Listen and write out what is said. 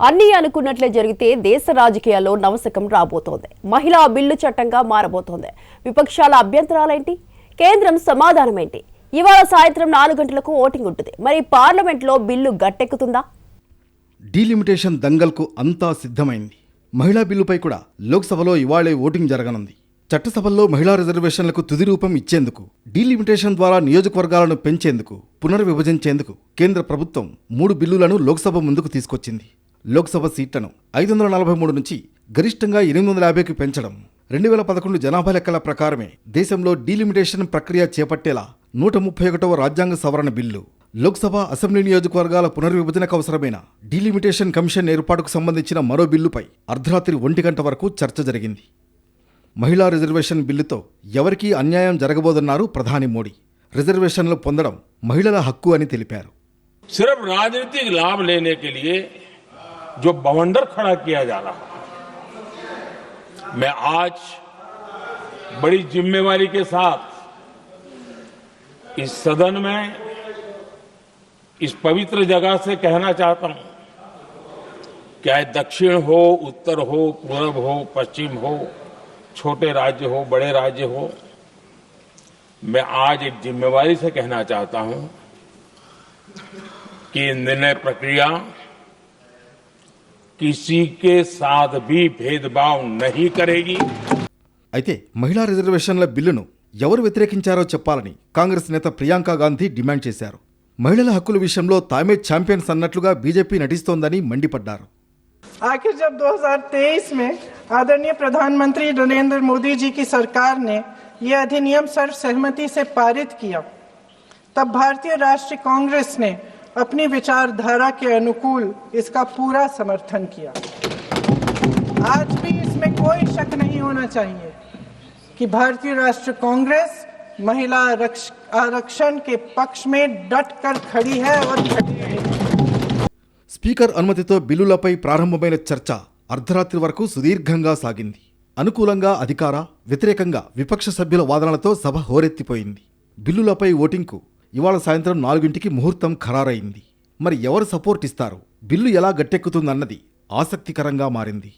అన్నీ అనుకున్నట్లే జరిగితే దేశ రాజకీయాల్లో నవశకం రాబోతోంది. మహిళా బిల్లు చట్టంగా మారబోతోంది. విపక్షాల అభ్యంతరాలేంటి? కేంద్రం సమాధానం ఏంటి? ఇవాళ సాయంత్రం 4 గంటలకు ఓటింగ్ ఉంటుంది. మరి పార్లమెంట్లో బిల్లు గట్టెక్కుతుందా? డీలిమిటేషన్ దంగల్కు అంతా సిద్ధమైంది. మహిళా బిల్లుపై కూడా లోక్సభలో ఇవాళే ఓటింగ్ జరగనుంది. చట్టసభల్లో మహిళా రిజర్వేషన్లకు తుది రూపం ఇచ్చేందుకు, డీలిమిటేషన్ ద్వారా నియోజకవర్గాలను పెంచేందుకు, పునర్విభజించేందుకు కేంద్ర ప్రభుత్వం 3 బిల్లులను లోక్సభ ముందుకు తీసుకొచ్చింది. లోక్సభ సీట్లను 543 నుంచి గరిష్టంగా 850కి పెంచడం, 2011 జనాభా లెక్కల ప్రకారమే దేశంలో డీలిమిటేషన్ ప్రక్రియ చేపట్టేలా 131వ రాజ్యాంగ సవరణ బిల్లు, లోక్సభ అసెంబ్లీ నియోజకవర్గాల పునర్విభజనకు అవసరమైన డీలిమిటేషన్ కమిషన్ ఏర్పాటుకు సంబంధించిన మరో బిల్లుపై అర్ధరాత్రి 1 గంట వరకు చర్చ జరిగింది. మహిళా రిజర్వేషన్ బిల్లుతో ఎవరికీ అన్యాయం జరగబోదన్నారు ప్రధాని మోడీ. రిజర్వేషన్లు పొందడం మహిళల హక్కు అని తెలిపారు. सिर्फ राजनीतिक लाभ लेने के लिए जो बवंडर खड़ा किया जा रहा है, मैं आज बड़ी जिम्मेवारी के साथ इस सदन में इस पवित्र जगह से कहना चाहता हूं, चाहे दक्षिण हो, उत्तर हो, पूर्व हो, पश्चिम हो, छोटे राज्य हो, बड़े राज्य हो, मैं आज एक जिम्मेवारी से कहना चाहता हूं कि निर्णय प्रक्रिया किसी के साथ भी भेदभाव नहीं करेगी. అయితే మహిళా రిజర్వేషన్ల బిల్లును ఎవరు వ్యతిరేకించారో చెప్పాలని కాంగ్రెస్ నేత ప్రియాంక గాంధీ డిమాండ్ చేశారు. మహిళల హక్కుల విషయంలో తామే ఛాంపియన్స్ అన్నట్లుగా బీజేపీ నటిస్తోందని మండిపడ్డారు. आखिर जब 2023 में आदरणीय प्रधानमंत्री नरेंद्र मोदी जी की सरकार ने यह अधिनियम सर्वसहमति से पारित किया, तब भारतीय राष्ट्रीय कांग्रेस ने अपनी विचारधारा के अनुकूल इसका पूरा समर्थन किया. आज भी इसमें कोई शक नहीं होना चाहिए कि भारतीय राष्ट्रीय कांग्रेस महिला आरक्षण के पक्ष में डट कर खड़ी है और खड़ी रहेगी. స్పీకర్ అనుమతితో బిల్లులపై ప్రారంభమైన చర్చ అర్ధరాత్రి వరకు సుదీర్ఘంగా సాగింది. అనుకూలంగా అధికార, వ్యతిరేకంగా విపక్ష సభ్యుల వాదనలతో సభ హోరెత్తిపోయింది. బిల్లులపై ఓటింగ్కు ఇవాళ సాయంత్రం 4ంటికి ముహూర్తం ఖరారైంది. మరి ఎవరు సపోర్ట్ ఇస్తారు, బిల్లు ఎలా గట్టెక్కుతుందన్నది ఆసక్తికరంగా మారింది.